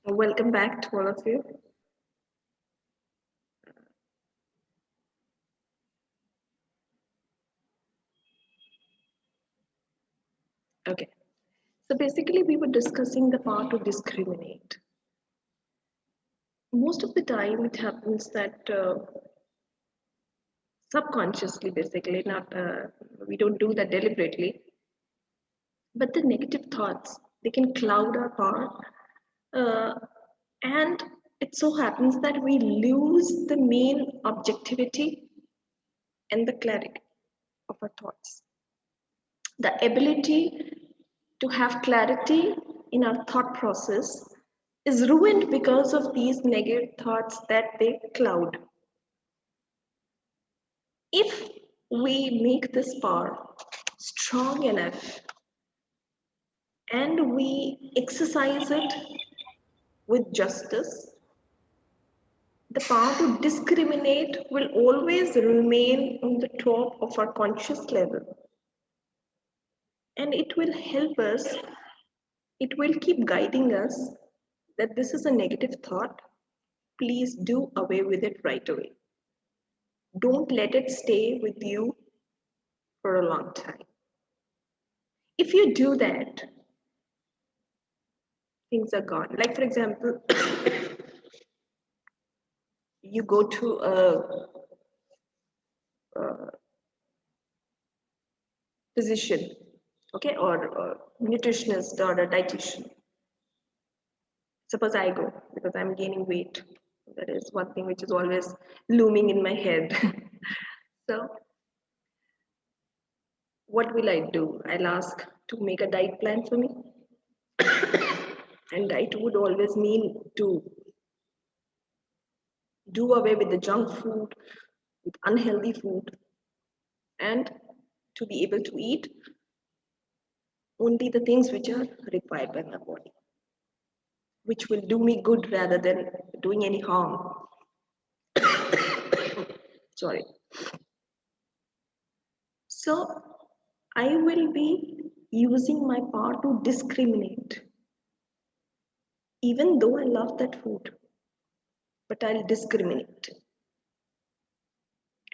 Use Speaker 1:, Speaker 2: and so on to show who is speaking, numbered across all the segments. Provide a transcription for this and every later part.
Speaker 1: Welcome back to all of you. Okay, so basically we were discussing the power to discriminate. Most of the time it happens that subconsciously, basically, not we don't do that deliberately, but the negative thoughts, they can cloud our power, and it so happens that we lose the main objectivity and the clarity of our thoughts. The ability to have clarity in our thought process is ruined because of these negative thoughts that they cloud. If we make this power strong enough and we exercise it with justice, the power to discriminate will always remain on the top of our conscious level. And it will help us, it will keep guiding us that this is a negative thought. Please do away with it right away. Don't let it stay with you for a long time. If you do that, things are gone. Like, for example, you go to a physician, okay, or a nutritionist or a dietitian. Suppose I go because I'm gaining weight. That is one thing which is always looming in my head. So, what will I do? I'll ask to make a diet plan for me. And diet would always mean to do away with the junk food, with unhealthy food, and to be able to eat only the things which are required by my body, which will do me good rather than doing any harm. Sorry. So I will be using my power to discriminate. Even though I love that food, but I'll discriminate.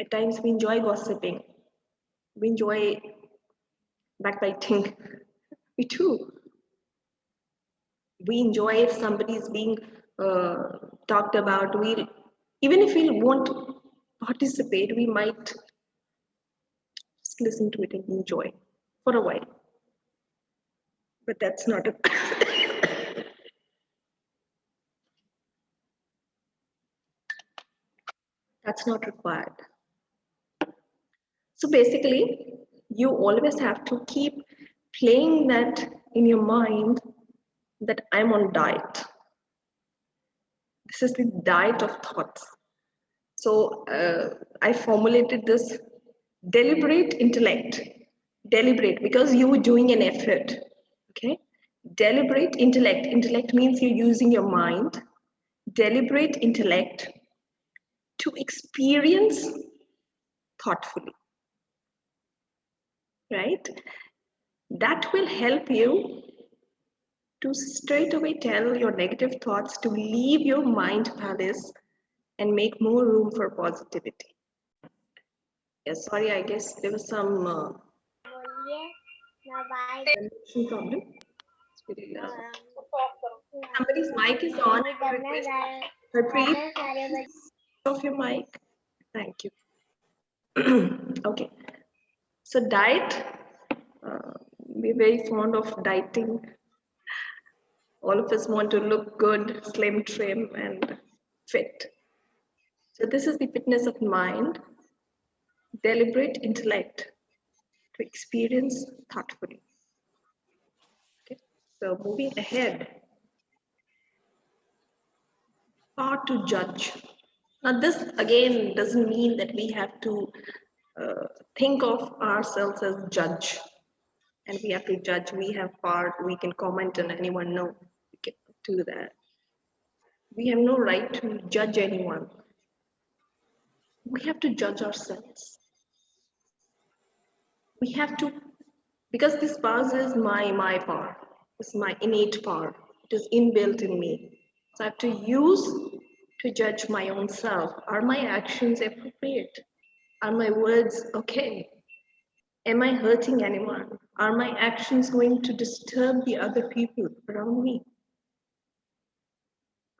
Speaker 1: At times we enjoy gossiping, we enjoy backbiting. We do. We enjoy if somebody is being talked about. We, even if we won't participate, we might just listen to it and enjoy for a while. But that's not a that's not required. So basically, you always have to keep playing that in your mind that I'm on diet. This is the diet of thoughts. So I formulated this deliberate intellect. Deliberate because you were doing an effort. Okay. Deliberate intellect. Intellect means you're using your mind. Deliberate intellect to experience thoughtfully. Right? That will help you to straight away tell your negative thoughts to leave your mind palace and make more room for positivity. Yes, sorry, I guess there was some connection problem. It's very loud. Somebody's mic is on. I request Harpreet, off your mic. Thank you. Okay. So diet, we're very fond of dieting. All of us want to look good, slim, trim, and fit. So this is the fitness of mind, deliberate intellect to experience thoughtfully. Okay. So moving ahead, power to judge. Now this again doesn't mean that we have to uh, think of ourselves as judge, and we have to judge. We have power. We can comment on anyone. No, we can do that. We have no right to judge anyone. We have to judge ourselves. We have to, because this power is my power. It's my innate power. It is inbuilt in me. So I have to use to judge my own self. Are my actions appropriate? Are my words okay? Am I hurting anyone? Are my actions going to disturb the other people around me?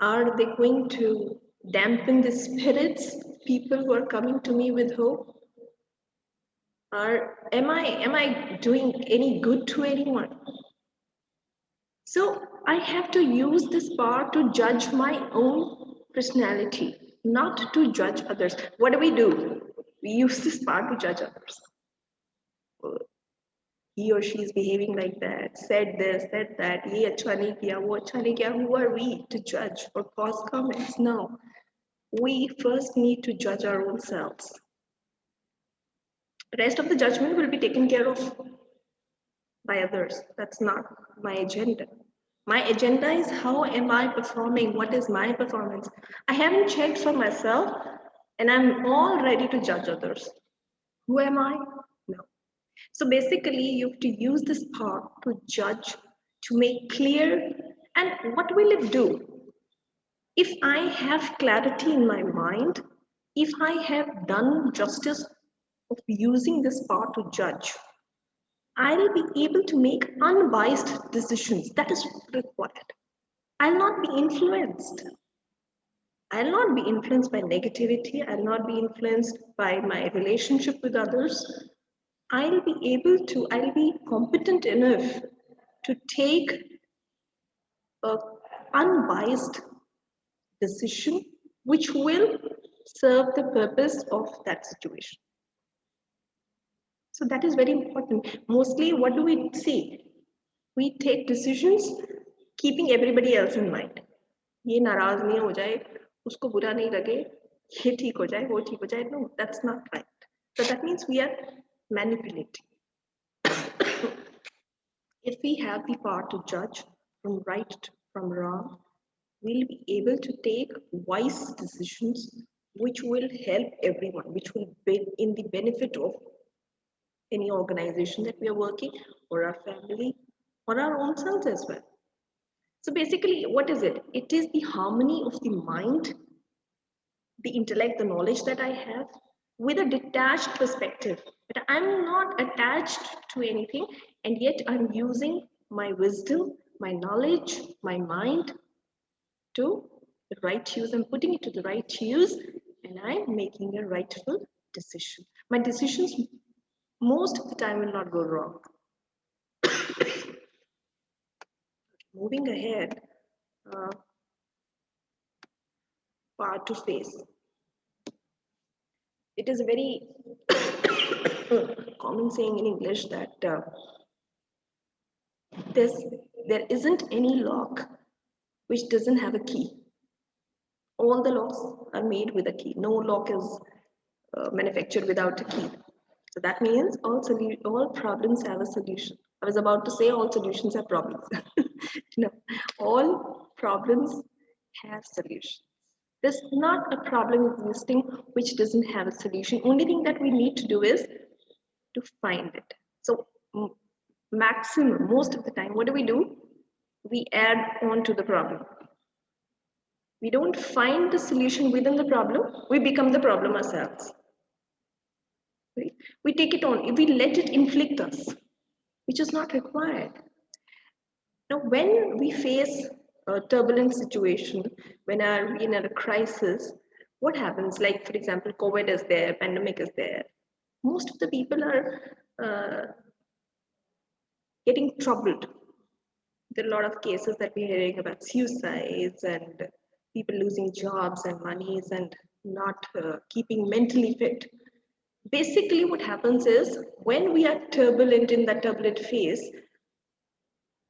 Speaker 1: Are they going to dampen the spirits, people who are coming to me with hope? Or am I doing any good to anyone? So I have to use this power to judge my own personality, not to judge others. What do? We use this power to judge others. He or she is behaving like that, said this, said that, ye acha nahi kiya, wo acha nahi kiya. Who are we to judge or pass comments? No. We first need to judge our own selves. The rest of the judgment will be taken care of by others. That's not my agenda. My agenda is how am I performing? What is my performance? I haven't checked for myself and I'm all ready to judge others. Who am I? No. So basically, you have to use this power to judge, to make clear. And what will it do? If I have clarity in my mind, if I have done justice of using this power to judge, I'll be able to make unbiased decisions. That is required. I'll not be influenced. I'll not be influenced by negativity. I'll not be influenced by my relationship with others. I'll be competent enough to take a unbiased decision which will serve the purpose of that situation. So that is very important. Mostly, what do we see? We take decisions keeping everybody else in mind. ये नाराज नहीं हो जाए, उसको बुरा नहीं लगे, ये ठीक हो जाए, वो ठीक हो जाए. No, that's not right. So that means we are manipulating. If we have the power to judge from right from wrong, we'll be able to take wise decisions which will help everyone, which will be in the benefit of any organization that we are working, or our family, or our own selves as well. So basically, what is it? It is the harmony of the mind, the intellect, the knowledge that I have with a detached perspective. But I'm not attached to anything, and yet I'm using my wisdom, my knowledge, my mind to the right use. I'm putting it to the right use, and I'm making a rightful decision. My decisions most of the time will not go wrong. Moving ahead, uh, part to face. It is a very common saying in English that there's, there isn't any lock which doesn't have a key. All the locks are made with a key. No lock is manufactured without a key. So that means all problems have a solution. I was about to say all solutions have problems. No, all problems have solutions. There's not a problem existing which doesn't have a solution. Only thing that we need to do is to find it. So maximum, most of the time, what do? We add on to the problem. We don't find the solution within the problem, we become the problem ourselves. Right? We take it on, we let it inflict us, which is not required. Now, when we face a turbulent situation, when we're in a crisis, what happens? Like, for example, COVID is there, pandemic is there. Most of the people are getting troubled. There are a lot of cases that we're hearing about suicides and people losing jobs and monies and not keeping mentally fit. Basically, what happens is when we are turbulent in that turbulent phase,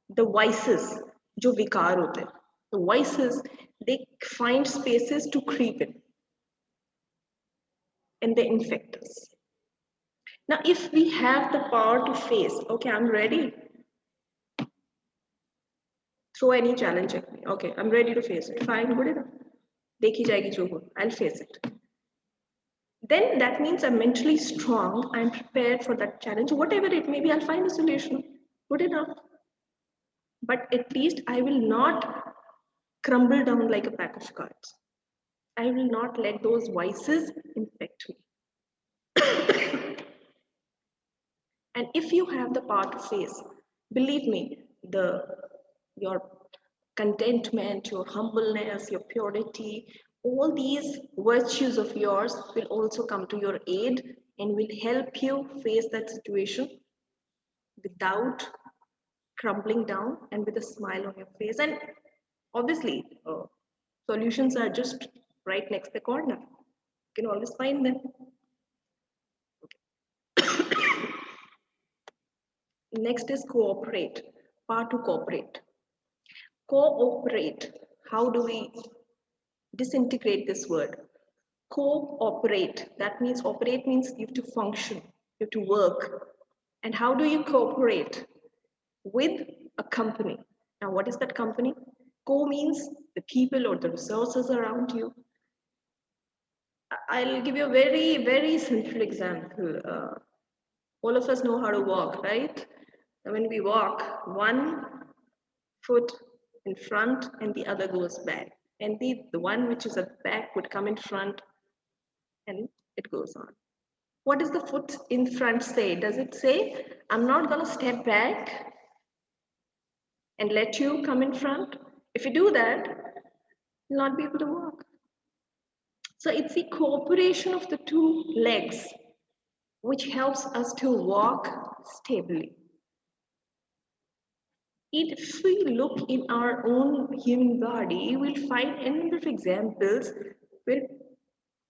Speaker 1: the vices, जो विकार होते हैं, the vices, they find spaces to creep in and they infect us. Now, if we have the power to face, okay, I'm ready. Throw any challenge at me. Okay, I'm ready to face it. Fine, good enough. देखी जाएगी जो हो, I'll face it. Then that means I'm mentally strong. I'm prepared for that challenge. Whatever it may be, I'll find a solution. Good enough. But at least I will not crumble down like a pack of cards. I will not let those vices infect me. And if you have the power to face, believe me, your contentment, your humbleness, your purity, all these virtues of yours will also come to your aid and will help you face that situation without crumbling down and with a smile on your face. And obviously, solutions are just right next the corner. You can always find them. Next is cooperate. Power to cooperate. Cooperate. How do we disintegrate this word? Cooperate. That means operate means you have to function, you have to work. And how do you cooperate? With a company. Now, what is that company? Co means the people or the resources around you. I'll give you a very, very simple example. All of us know how to walk, right? And when we walk, one foot in front and the other goes back. And the one which is at the back would come in front and it goes on. What does the foot in front say? Does it say, I'm not going to step back and let you come in front? If you do that, you'll not be able to walk. So it's the cooperation of the two legs which helps us to walk stably. If we look in our own human body, we'll find a number of examples where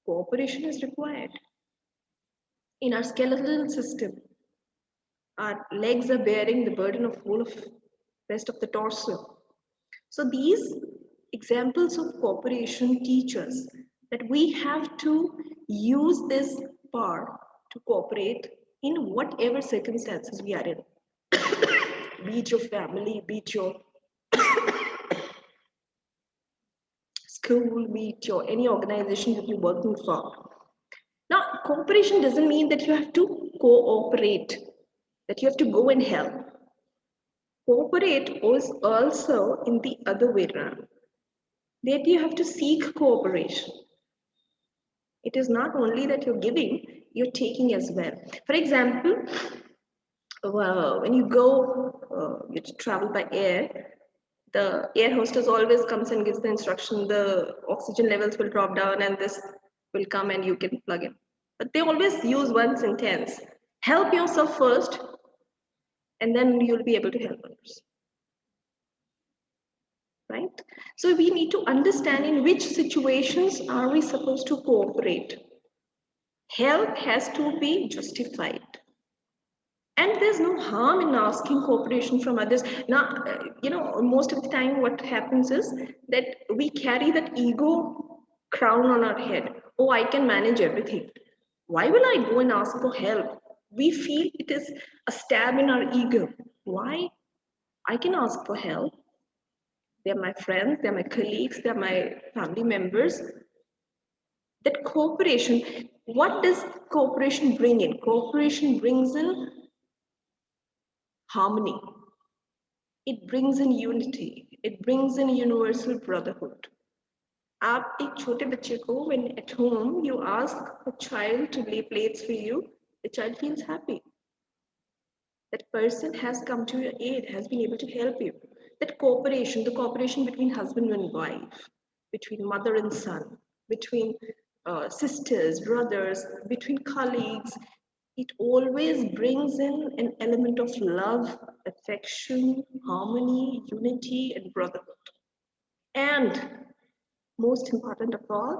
Speaker 1: cooperation is required. In our skeletal system, our legs are bearing the burden of whole of rest of the torso. So these examples of cooperation teach us that we have to use this power to cooperate in whatever circumstances we are in. Be it your family, be it your school, be it your any organization that you're working for. Now, cooperation doesn't mean that you have to cooperate, that you have to go and help. Cooperate is also in the other way around, that you have to seek cooperation. It is not only that you're giving, you're taking as well. For example, when you go, you travel by air, the air hostess always comes and gives the instruction, the oxygen levels will drop down and this will come and you can plug in. But they always use one sentence, help yourself first and then you'll be able to help others. Right? So we need to understand in which situations are we supposed to cooperate. Help has to be justified. And there's no harm in asking cooperation from others. Now, most of the time what happens is that we carry that ego crown on our head. Oh, I can manage everything. Why will I go and ask for help? We feel it is a stab in our ego. Why? I can ask for help. They're my friends, they're my colleagues, they're my family members. That cooperation, what does cooperation bring in? Cooperation brings in harmony. It brings in unity. It brings in universal brotherhood. आप एक छोटे बच्चे को, when at home you ask a child to lay plates for you, the child feels happy. That person has come to your aid, has been able to help you. That cooperation, the cooperation between husband and wife, between mother and son, between sisters, brothers, between colleagues, it always brings in an element of love, affection, harmony, unity, and brotherhood. And most important of all,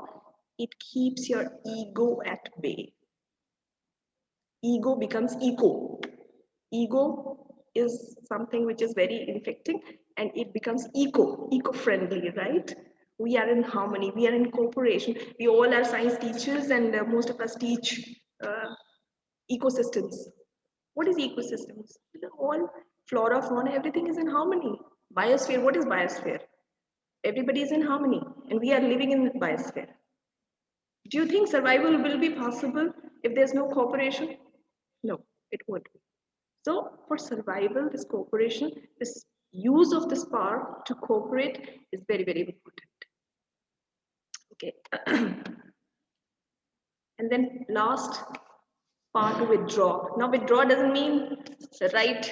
Speaker 1: it keeps your ego at bay. Ego becomes eco. Ego is something which is very infecting, and it becomes eco-friendly, right? We are in harmony, we are in cooperation. We all are science teachers, and most of us teach ecosystems. What is ecosystems? All flora, fauna, everything is in harmony. Biosphere, what is biosphere? Everybody is in harmony, and we are living in the biosphere. Do you think survival will be possible if there's no cooperation? No, it won't be. So for survival, this cooperation, this use of this power to cooperate is very, very important. Okay. And then last part, to withdraw. Now withdraw doesn't mean write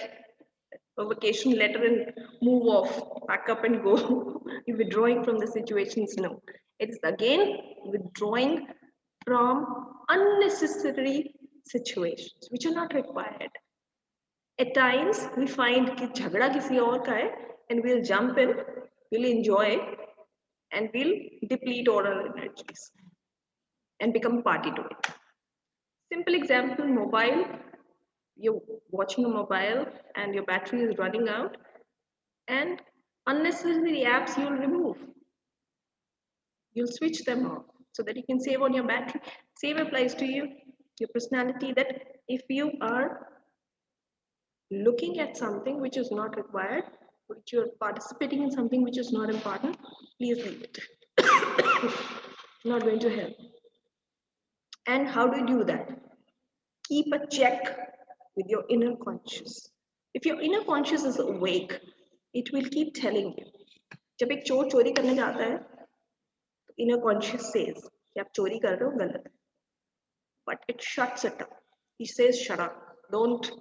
Speaker 1: a vacation letter and move off, pack up and go. You're withdrawing from the situations. No, it's again withdrawing from unnecessary situations which are not required. At times we find कि झगड़ा किसी और का है and we'll jump in, we'll enjoy and we'll deplete all our energies and become party to it. Simple example, mobile. You're watching a mobile and your battery is running out, and unnecessary apps you'll remove. You'll switch them off so that you can save on your battery. Same applies to you, your personality, that if you are looking at something which is not required, which you're participating in something which is not important, please leave it. Not going to help. And how do you do that? Keep a check with your inner conscious. If your inner conscious is awake, it will keep telling you. जब एक चोर चोरी करने जाता है, तो inner conscious says कि आप चोरी कर रहे हो, गलत है. But it shuts it up. He says, shut up. Don't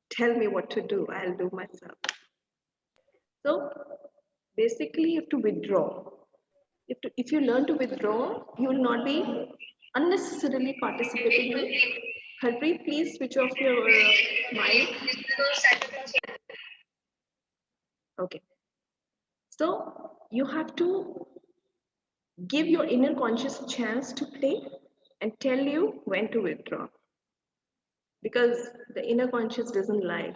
Speaker 1: tell me what to do. I'll do myself. So basically, you have to withdraw. If you learn to withdraw, you will not be unnecessarily participating in. Harpreet, please switch off your mic. Okay. So you have to give your inner conscious a chance to play and tell you when to withdraw. Because the inner conscious doesn't lie.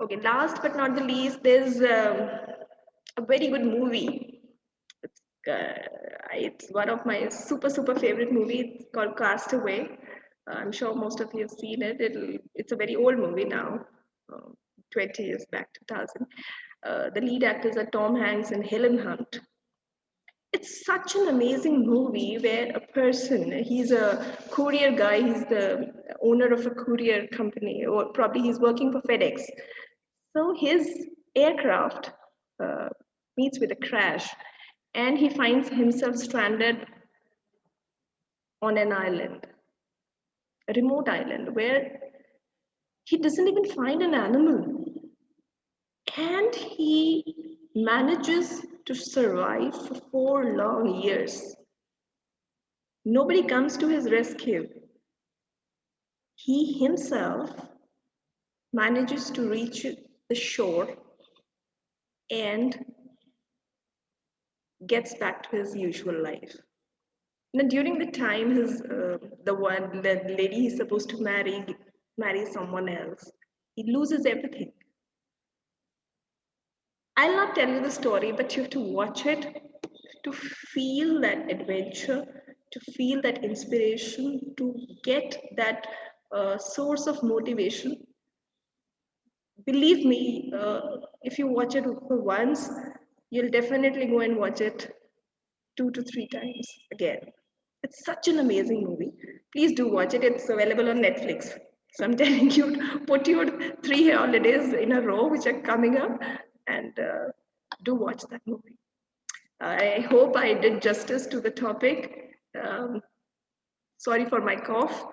Speaker 1: Okay, last but not the least, there's a very good movie. It's one of my super favorite movies. It's called Castaway. I'm sure most of you have seen it. It's a very old movie now, 20 years back, 2000. The lead actors are Tom Hanks and Helen Hunt. It's such an amazing movie where a person, he's a courier guy, he's the owner of a courier company, or probably he's working for FedEx. So his aircraft meets with a crash, and he finds himself stranded on an island, a remote island, where he doesn't even find an animal. And he manages to survive for 4 long years. Nobody comes to his rescue. He himself manages to reach the shore and gets back to his usual life. Now, during the time, the lady he's supposed to marry someone else. He loses everything. I'll not tell you the story, but you have to watch it to feel that adventure, to feel that inspiration, to get that source of motivation. Believe me, if you watch it for once, you'll definitely go and watch it 2 to 3 times again. It's such an amazing movie. Please do watch it. It's available on Netflix. So I'm telling you, put your 3 holidays in a row which are coming up, and do watch that movie. I hope I did justice to the topic. Sorry for my cough,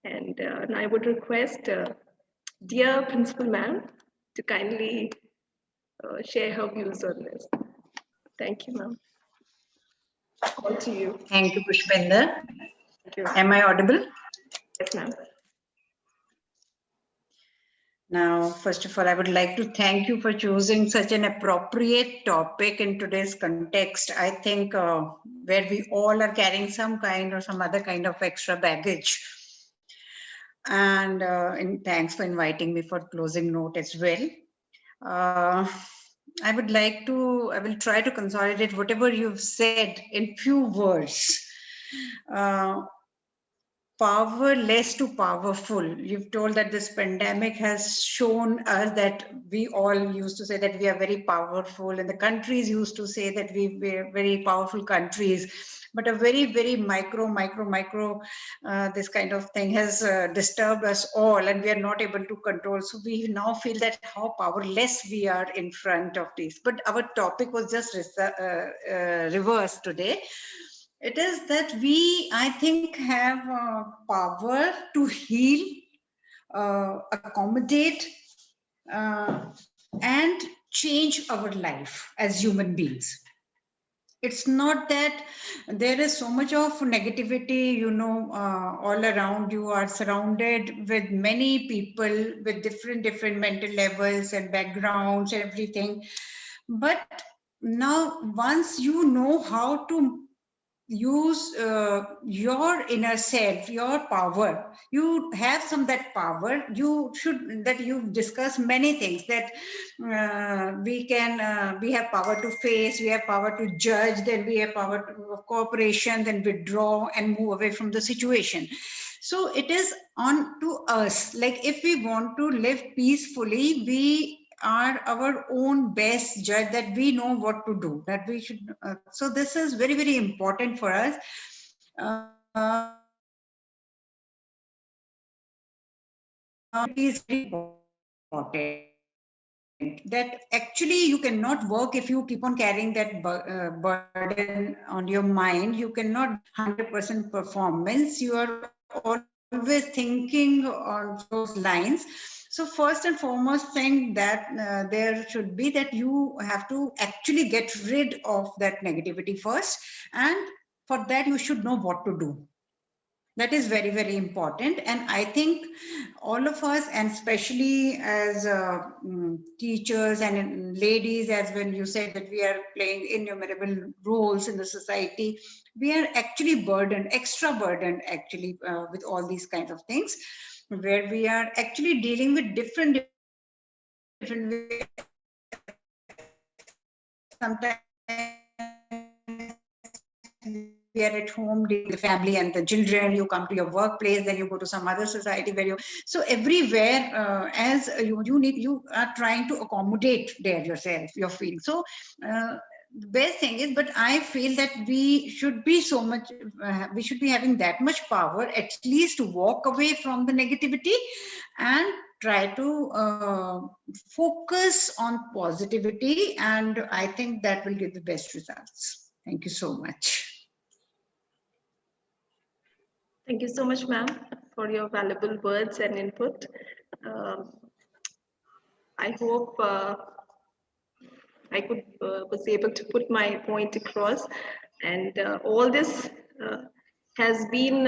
Speaker 1: and I would request dear Principal Ma'am to kindly share her views on this. Thank you, ma'am. All to you.
Speaker 2: Thank you, Pushpender.
Speaker 1: Thank you.
Speaker 2: Am I audible?
Speaker 1: Yes, ma'am.
Speaker 2: Now, first of all, I would like to thank you for choosing such an appropriate topic in today's context. I think where we all are carrying some kind or some other kind of extra baggage. And thanks for inviting me for closing note as well. I will try to consolidate whatever you've said in few words. Powerless to powerful. You've told that this pandemic has shown us that we all used to say that we are very powerful, and the countries used to say that we were very powerful countries. But a very, very micro, this kind of thing has disturbed us all, and we are not able to control. So we now feel that how powerless we are in front of this. But our topic was just reversed today. It is that we, I think, have power to heal, accommodate, and change our life as human beings. It's not that there is so much of negativity, you know, all around. You are surrounded with many people with different mental levels and backgrounds and everything. But now, once you know how to use your inner self, your power, you have some that power. You should, that you've discussed many things, that we have power to face, we have power to judge, then we have power to cooperation, then withdraw and move away from the situation. So it is on to us, like if we want to live peacefully, we are our own best judge, that we know what to do, that we should. So this is very, very important for us. It is very important that actually you cannot work if you keep on carrying that burden on your mind. You cannot 100% performance. You are always thinking on those lines. So first and foremost thing that there should be, that you have to actually get rid of that negativity first, and for that you should know what to do. That is very, very important. And I think all of us, and especially as teachers and ladies, as when you said that we are playing innumerable roles in the society, we are actually burdened, extra burdened actually with all these kinds of things, where we are actually dealing with different sometimes we are at home dealing with the family and the children, you come to your workplace, then you go to some other society where you, so everywhere as you are trying to accommodate there yourself, your feelings. So the best thing is, but I feel that we should be so much, we should be having that much power, at least to walk away from the negativity and try to focus on positivity. And I think that will give the best results. Thank you so much.
Speaker 1: Thank you so much, ma'am, for your valuable words and input. I hope I was able to put my point across, and all this has been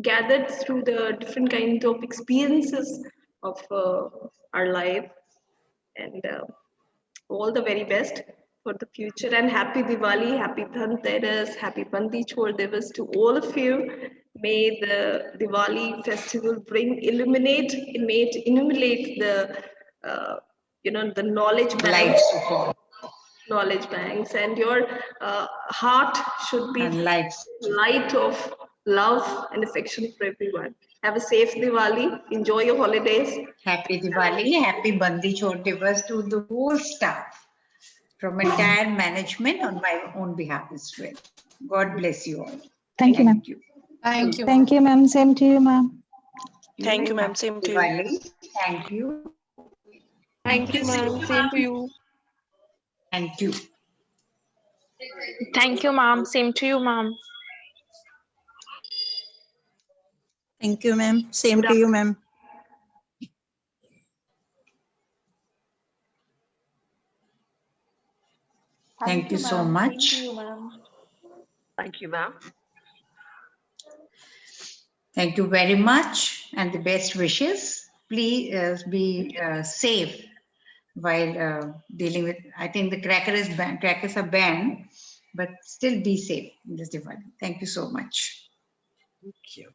Speaker 1: gathered through the different kind of experiences of our life, and all the very best for the future, and happy Diwali, happy Dhanteras, happy Bandi Chhor Divas to all of you. May the Diwali festival may it illuminate the the knowledge banks, and your heart should be light of love and affection for everyone. Have a safe Diwali. Enjoy your holidays.
Speaker 2: Happy Diwali, happy Bandi Chhor Divas to the whole staff from entire management on my own behalf as well. God bless you all.
Speaker 3: Thank you, ma'am.
Speaker 4: Thank you.
Speaker 3: Thank you, ma'am. Same to you, ma'am.
Speaker 5: Thank you, ma'am. Same to you.
Speaker 2: Thank you.
Speaker 5: Thank you, ma'am. Same to you.
Speaker 2: Thank you.
Speaker 5: Thank you, ma'am. Same to you, ma'am.
Speaker 4: Thank you, ma'am. Same to you, ma'am.
Speaker 2: Thank you so much.
Speaker 5: Thank you, ma'am. Thank you, ma'am.
Speaker 2: Thank you very much, and the best wishes. please be safe while dealing with. I think the crackers are banned, but still be safe in this Diwali. Thank you so much.
Speaker 3: Thank you.